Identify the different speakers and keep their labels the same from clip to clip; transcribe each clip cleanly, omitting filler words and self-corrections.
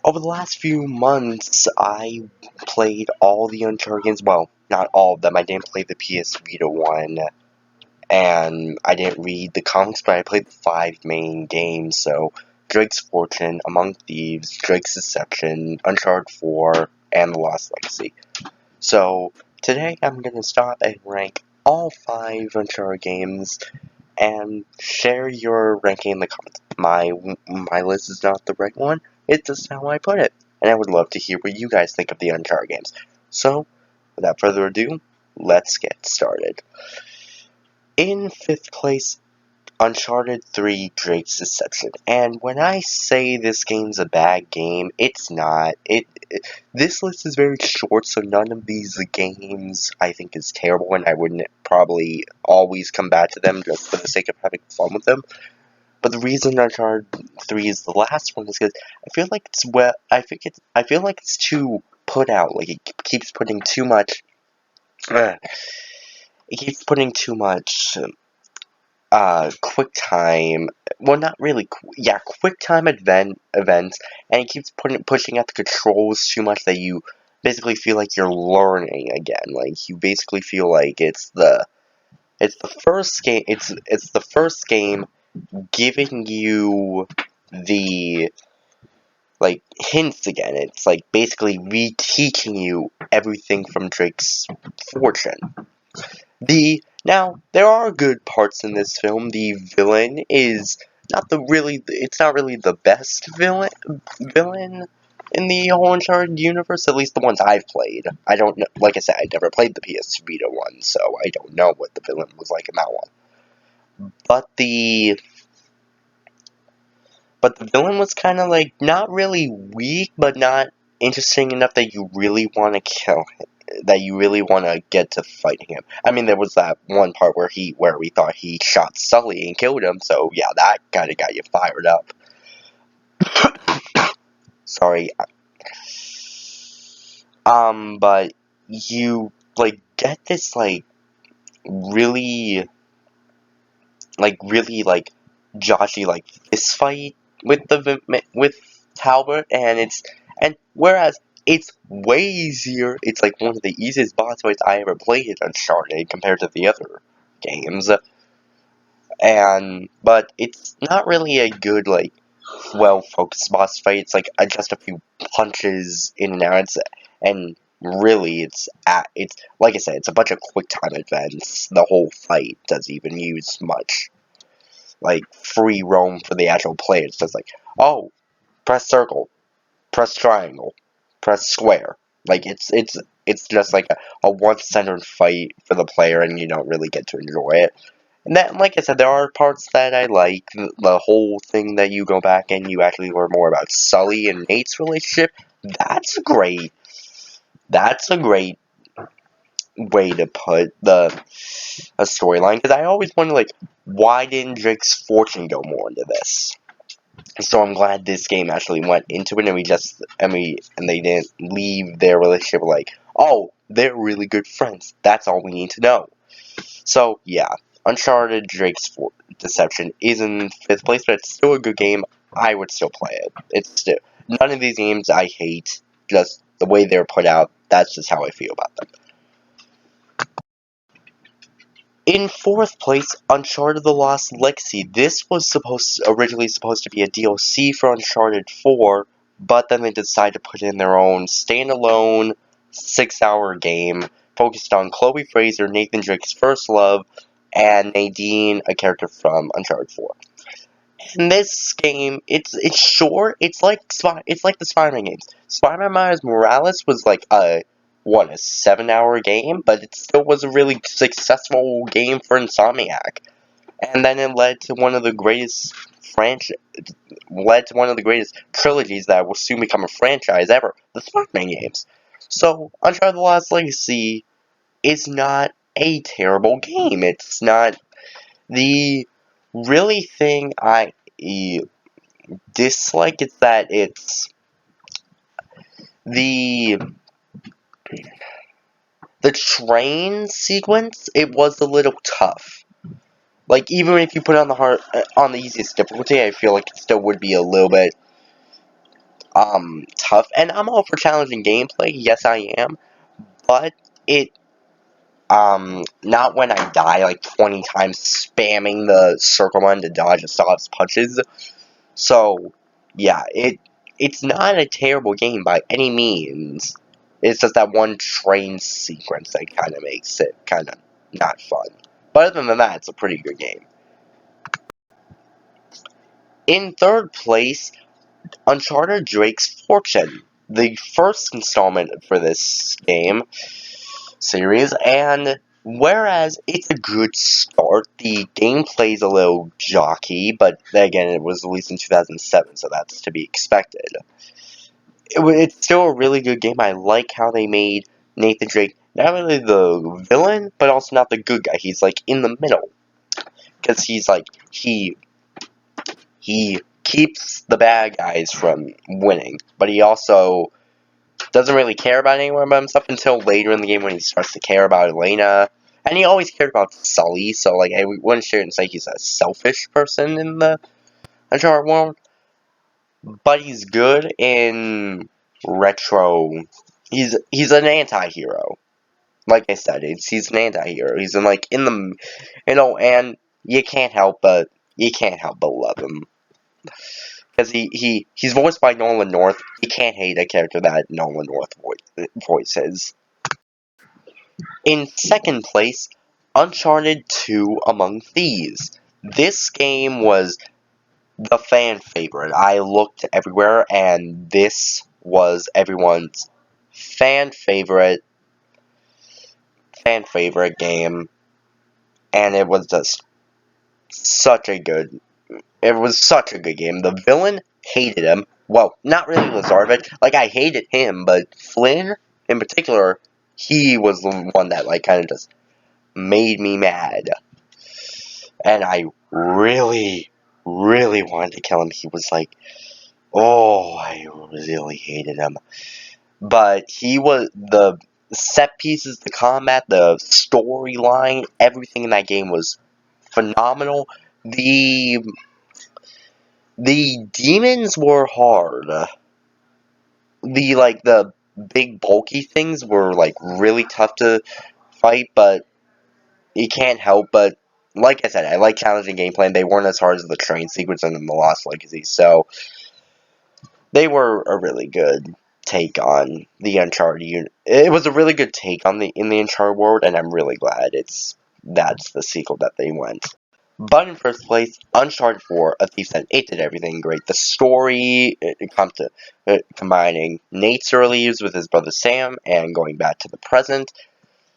Speaker 1: Over the last few months, I played all the Uncharted games. Well, not all of them. I didn't play the PS Vita one, and I didn't read the comics, but I played the 5 main games. So, Drake's Fortune, Among Thieves, Drake's Deception, Uncharted 4, and The Lost Legacy. So, today I'm going to stop and rank all 5 Uncharted games and share your ranking in the comments. My list is not the right one, it's just how I put it. And I would love to hear what you guys think of the Uncharted games. So, without further ado, let's get started. In 5th place, Uncharted 3 Drake's Deception. And when I say this game's a bad game, it's not. This list is very short, so none of these games I think is terrible, and I wouldn't probably always come back to them just for the sake of having fun with them. But the reason Uncharted 3 is the last one is because I feel like I feel like it's too put out. Like it keeps putting too much. It keeps putting too much. Quick time, well, not really, quick time events, and it keeps pushing out the controls too much that you basically feel like you're learning again. Like, you basically feel like it's the first game, it's the first game giving you the, like, hints again. It's, like, basically reteaching you everything from Drake's Fortune. Now, there are good parts in this film. The villain is it's not really the best villain in the whole Uncharted universe, at least the ones I've played. I don't know, like I said, I never played the PS Vita one, so I don't know what the villain was like in that one. But the villain was kind of like, not really weak, but not interesting enough that you really want to kill him. That you really want to get to fighting him. I mean, there was that one part where we thought he shot Sully and killed him, so yeah, that kind of got you fired up. Sorry. But you, like, get this, really, joshy, fist fight with Talbot, and whereas it's way easier, it's like one of the easiest boss fights I ever played in Uncharted compared to the other games, but it's not really a good, well-focused boss fight. It's like just a few punches in and out, and really it's like I said, it's a bunch of quick time events. The whole fight doesn't even use much free roam for the actual player. It's just like, oh, press circle, press triangle, press square. It's just like a one-centered fight for the player, and you don't really get to enjoy it. And then, like I said, there are parts that I like. The whole thing that you go back and you actually learn more about Sully and Nate's relationship. That's great. That's a great way to put a storyline, because I always wonder, why didn't Drake's Fortune go more into this? So I'm glad this game actually went into it, and they didn't leave their relationship oh, they're really good friends. That's all we need to know. So yeah, Uncharted Drake's Deception is in 5th place, but it's still a good game. I would still play it. It's still none of these games I hate. Just the way they're put out. That's just how I feel about them. In 4th place, Uncharted: The Lost Legacy. This was originally supposed to be a DLC for Uncharted 4, but then they decided to put in their own standalone 6-hour game focused on Chloe Fraser, Nathan Drake's first love, and Nadine, a character from Uncharted 4. In this game, it's short. It's like the Spider-Man games. Spider-Man Miles Morales was a 7-hour game, but it still was a really successful game for Insomniac. And then it led to one of the greatest trilogies that will soon become a franchise ever, the Spider-Man games. So, Uncharted: The Lost Legacy is not a terrible game. It's not. The really thing I dislike is that it's the train sequence. It was a little tough. Even if you put it on the easiest difficulty, I feel like it still would be a little bit tough, and I'm all for challenging gameplay, yes I am, but it, not when I die like 20 times spamming the circle button to dodge Asaad's punches. So, yeah, it's not a terrible game by any means. It's just that one train sequence that kind of makes it kind of not fun. But other than that, it's a pretty good game. In third place, Uncharted Drake's Fortune, the first installment for this game series, and whereas it's a good start, the gameplay's a little jockey, but again, it was released in 2007, so that's to be expected. It's still a really good game. I like how they made Nathan Drake not really the villain, but also not the good guy. He's like in the middle, because he's like he keeps the bad guys from winning, but he also doesn't really care about anyone but himself until later in the game when he starts to care about Elena. And he always cared about Sully, so like I wouldn't share it and say he's a selfish person in the Uncharted world. But he's good in retro. He's an anti-hero. Like I said, he's an anti-hero. He's in the and you can't help but love him. Because he's voiced by Nolan North. You can't hate a character that Nolan North voices. In second place, Uncharted 2 Among Thieves. This game was the fan favorite. I looked everywhere, and this was everyone's fan favorite game, and it was just such a good. It was such a good game. The villain hated him. Well, not really Lazarevich. Like, I hated him, but Flynn, in particular, he was the one that, like, kind of just made me mad. And I really, really wanted to kill him. He was like, oh, I really hated him. But he was, the set pieces, the combat, the storyline, everything in that game was phenomenal. The demons were hard. The big bulky things were like really tough to fight, but you can't help but, like I said, I like challenging gameplay, and they weren't as hard as the train sequence and the Lost Legacy, so they were a really good take on the Uncharted. It was a really good take on in the Uncharted world, and I'm really glad that's the sequel that they went. But in first place, Uncharted 4, A Thief's End. It did everything great. The story, it comes to combining Nate's early years with his brother Sam and going back to the present,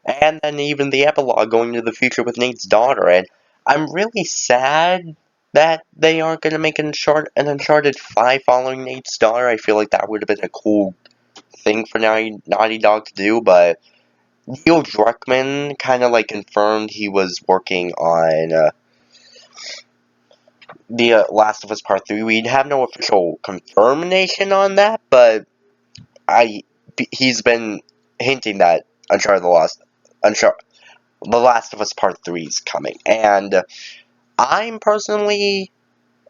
Speaker 1: and then even the epilogue going to the future with Nate's daughter. And I'm really sad that they aren't going to make an Uncharted 5 following Nate's daughter. I feel like that would have been a cool thing for Naughty Dog to do, but Neil Druckmann kind of like confirmed he was working on the Last of Us Part 3. We have no official confirmation on that, but he's been hinting that The Last of Us Part 3 is coming. And I'm personally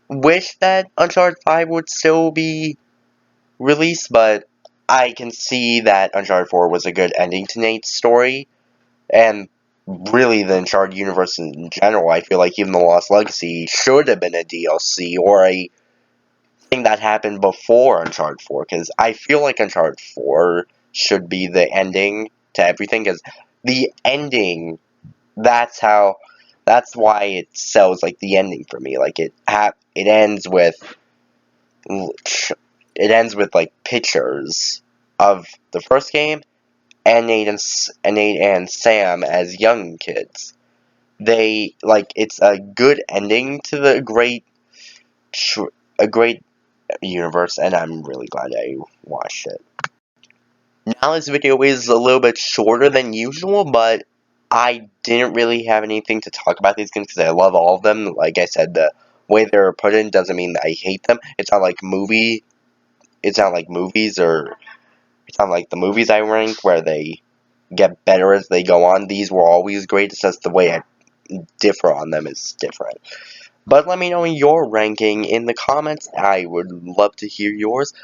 Speaker 1: wish that Uncharted 5 would still be released, but I can see that Uncharted 4 was a good ending to Nate's story, and really the Uncharted universe in general. I feel like even the Lost Legacy should have been a DLC or a thing that happened before Uncharted 4, because I feel like Uncharted 4 should be the ending to everything, because the ending, that's why it sells like the ending for me. Like it ends with like pictures of the first game and Nate and Sam as young kids. It's a good ending to a great universe, and I'm really glad I watched it. Now this video is a little bit shorter than usual, but I didn't really have anything to talk about these games because I love all of them. Like I said, the way they're put in doesn't mean that I hate them. It's not like movies the movies I rank where they get better as they go on. These were always great. It's just the way I differ on them is different. But let me know your ranking in the comments. I would love to hear yours.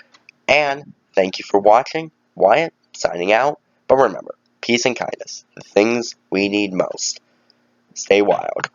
Speaker 1: And Thank you for watching. Wyatt, signing out. But remember, peace and kindness, the things we need most. Stay wild.